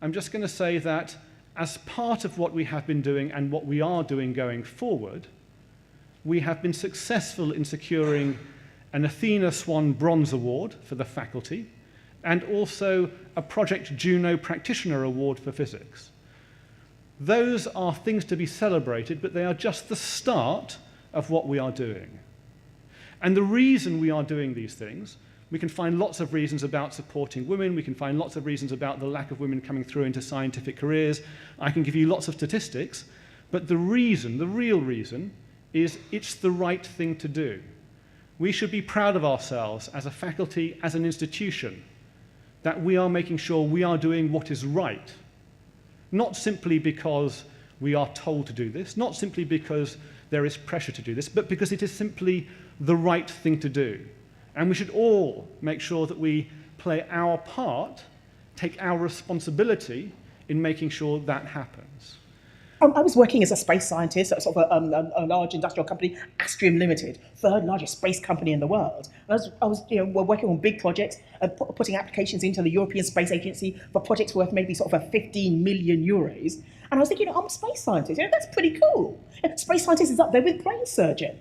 I'm just going to say that as part of what we have been doing and what we are doing going forward, we have been successful in securing an Athena Swan Bronze Award for the faculty and also a Project Juno Practitioner Award for physics. Those are things to be celebrated, but they are just the start of what we are doing. And the reason we are doing these things, we can find lots of reasons about supporting women, we can find lots of reasons about the lack of women coming through into scientific careers. I can give you lots of statistics, but the reason, the real reason, is it's the right thing to do. We should be proud of ourselves as a faculty, as an institution, that we are making sure we are doing what is right. Not simply because we are told to do this, not simply because there is pressure to do this, but because it is simply the right thing to do. And we should all make sure that we play our part, take our responsibility in making sure that happens. I was working as a space scientist at sort of a large industrial company, Astrium Limited, third largest space company in the world. And I was working on big projects, putting applications into the European Space Agency for projects worth maybe sort of 15 million euros. And I was thinking, I'm a space scientist, that's pretty cool. Space scientist is up there with brain surgeon.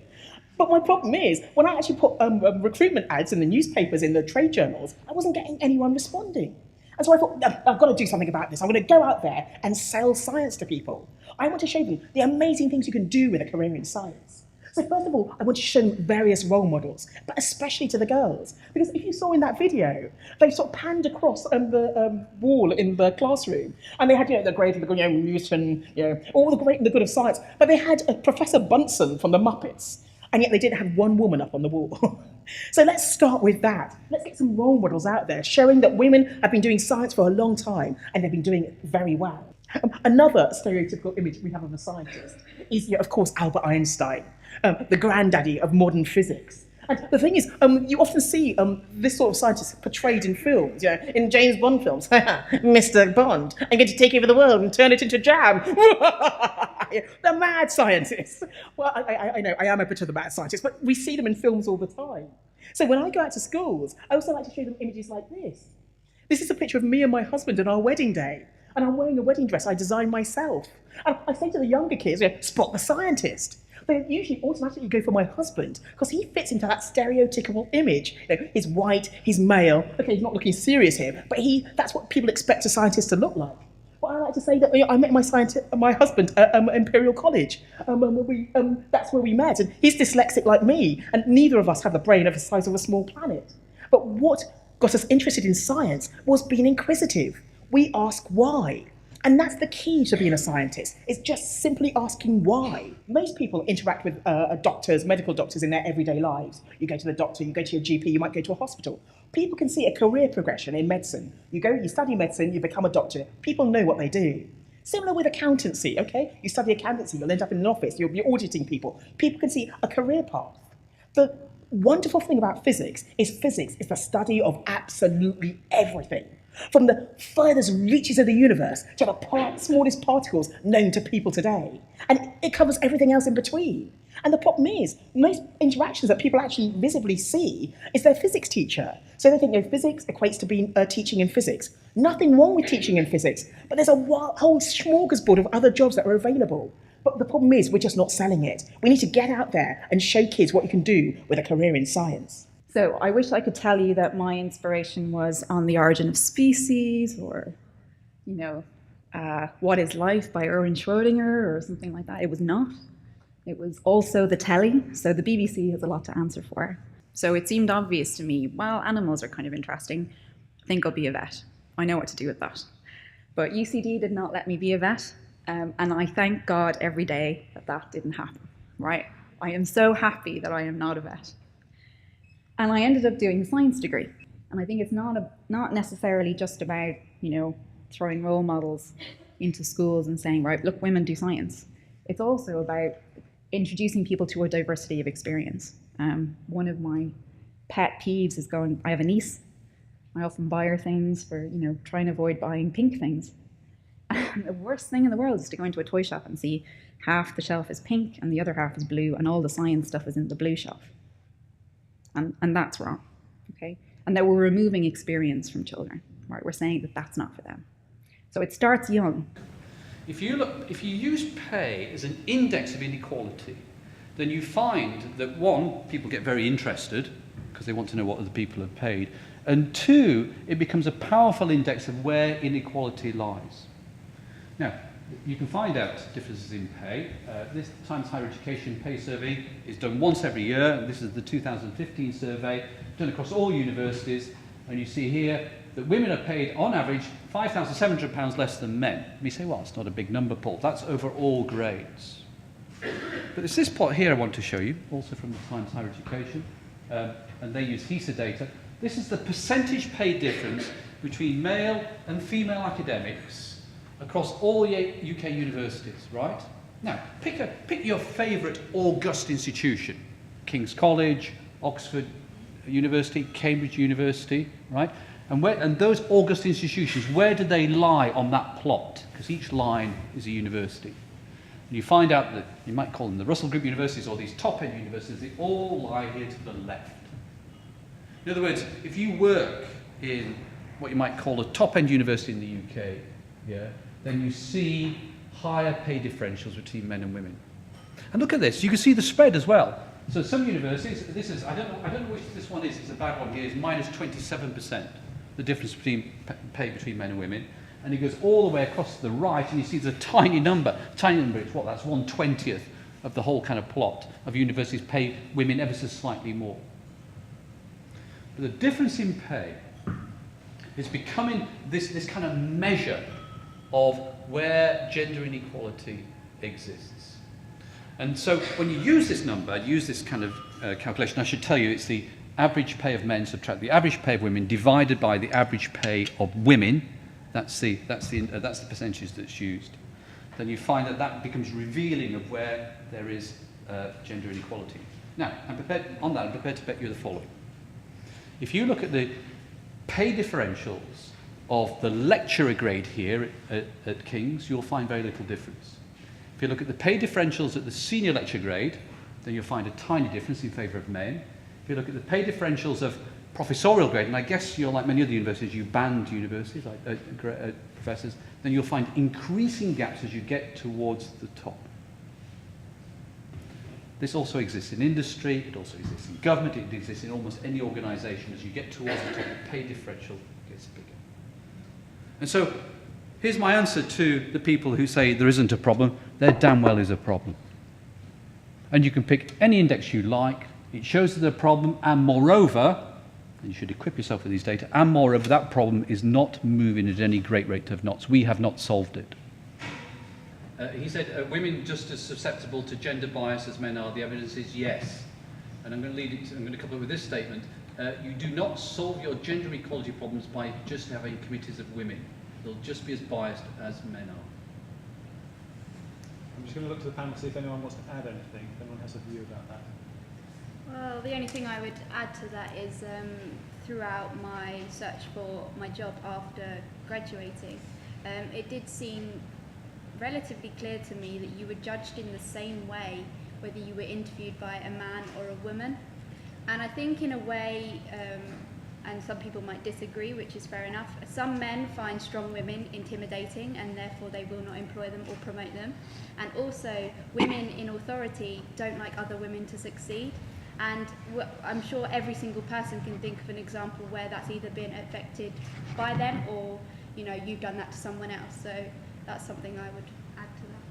But my problem is, when I actually put recruitment ads in the newspapers, in the trade journals, I wasn't getting anyone responding. And so I thought, I've got to do something about this. I'm going to go out there and sell science to people. I want to show them the amazing things you can do with a career in science. So first of all, I want to show them various role models, but especially to the girls. Because if you saw in that video, they sort of panned across the wall in the classroom, and they had the great, Newton, all the great and the good of science, but they had Professor Bunsen from the Muppets, and yet they didn't have one woman up on the wall. So let's start with that. Let's get some role models out there showing that women have been doing science for a long time and they've been doing it very well. Another stereotypical image we have of a scientist is, of course, Albert Einstein, the granddaddy of modern physics. And the thing is, you often see this sort of scientist portrayed in films, in James Bond films. Mr. Bond, I'm going to take over the world and turn it into jam. The mad scientist. Well, I know, I am a bit of the mad scientist, but we see them in films all the time. So when I go out to schools, I also like to show them images like this. This is a picture of me and my husband on our wedding day. And I'm wearing a wedding dress I designed myself. And I say to the younger kids, spot the scientist. They usually automatically go for my husband because he fits into that stereotypical image. He's white, he's male. Okay, he's not looking serious here, but that's what people expect a scientist to look like. But I like to say that I met my husband at Imperial College. That's where we met. And he's dyslexic like me, and neither of us have the brain of the size of a small planet. But what got us interested in science was being inquisitive. We ask why. And that's the key to being a scientist. It's just simply asking why. Most people interact with doctors, medical doctors in their everyday lives. You go to the doctor, you go to your GP, you might go to a hospital. People can see a career progression in medicine. You study medicine, you become a doctor. People know what they do. Similar with accountancy, okay? You study accountancy, you'll end up in an office, you'll be auditing people. People can see a career path. The wonderful thing about physics is the study of absolutely everything. From the furthest reaches of the universe to the smallest particles known to people today. And it covers everything else in between. And the problem is, most interactions that people actually visibly see is their physics teacher. So they think physics equates to being teaching in physics. Nothing wrong with teaching in physics, but there's a whole smorgasbord of other jobs that are available. But the problem is, we're just not selling it. We need to get out there and show kids what you can do with a career in science. So I wish I could tell you that my inspiration was on The Origin of Species or, What is Life by Erwin Schrödinger or something like that. It was not. It was also the telly. So the BBC has a lot to answer for. So it seemed obvious to me, well, animals are kind of interesting. I think I'll be a vet. I know what to do with that. But UCD did not let me be a vet. And I thank God every day that didn't happen, right? I am so happy that I am not a vet. And I ended up doing a science degree. And I think it's not necessarily just about, throwing role models into schools and saying, right, look, women do science. It's also about introducing people to a diversity of experience. One of my pet peeves is I have a niece. I often buy her things for, trying to avoid buying pink things. And the worst thing in the world is to go into a toy shop and see half the shelf is pink and the other half is blue and all the science stuff is in the blue shelf. And that's wrong, okay? And that we're removing experience from children, right? We're saying that that's not for them. So it starts young. If you use pay as an index of inequality, then you find that one, people get very interested because they want to know what other people have paid, and two, it becomes a powerful index of where inequality lies. Now, you can find out differences in pay. This Times Higher Education Pay Survey is done once every year, and this is the 2015 survey, done across all universities, and you see here that women are paid, on average, £5,700 less than men. And you say, well, it's not a big number, Paul. That's over all grades. But it's this plot here I want to show you, also from the Times Higher Education, and they use HESA data. This is the percentage pay difference between male and female academics across all UK universities, right? Now, pick your favourite august institution. King's College, Oxford University, Cambridge University, right? And those august institutions, where do they lie on that plot? Because each line is a university. And you find out that, you might call them the Russell Group universities or these top-end universities, they all lie here to the left. In other words, if you work in what you might call a top-end university in the UK, yeah, then you see higher pay differentials between men and women. And look at this, you can see the spread as well. So some universities, this is, I don't know which this one is, it's a bad one here, is minus 27%, the difference between pay between men and women. And it goes all the way across to the right, and you see there's a tiny number. It's what, that's 1/20th of the whole kind of plot of universities pay women ever so slightly more. But the difference in pay is becoming this kind of measure of where gender inequality exists. And so when you use this number, use this kind of calculation, I should tell you it's the average pay of men subtract the average pay of women divided by the average pay of women. That's the percentage that's used. Then you find that that becomes revealing of where there is gender inequality. Now, I'm prepared to bet you the following. If you look at the pay differentials of the lecturer grade here at King's, you'll find very little difference. If you look at the pay differentials at the senior lecturer grade, then you'll find a tiny difference in favour of men. If you look at the pay differentials of professorial grade, and I guess you're like many other universities, you band universities, like professors, then you'll find increasing gaps as you get towards the top. This also exists in industry, it also exists in government, it exists in almost any organisation. As you get towards the top, the pay differential gets bigger. And so, here's my answer to the people who say there isn't a problem. There damn well is a problem. And you can pick any index you like, it shows there's a problem, and moreover, and you should equip yourself with these data, and moreover, that problem is not moving at any great rate of knots. We have not solved it. He said, women just as susceptible to gender bias as men are. The evidence is yes. And I'm going to couple it with this statement. You do not solve your gender equality problems by just having committees of women. They'll just be as biased as men are. I'm just going to look to the panel to see if anyone wants to add anything, if anyone has a view about that. Well, the only thing I would add to that is throughout my search for my job after graduating, it did seem relatively clear to me that you were judged in the same way whether you were interviewed by a man or a woman. And I think in a way, and some people might disagree, which is fair enough, some men find strong women intimidating and therefore they will not employ them or promote them. And also, women in authority don't like other women to succeed. And I'm sure every single person can think of an example where that's either been affected by them or, you know, you've done that to someone else. So that's something I would add to that.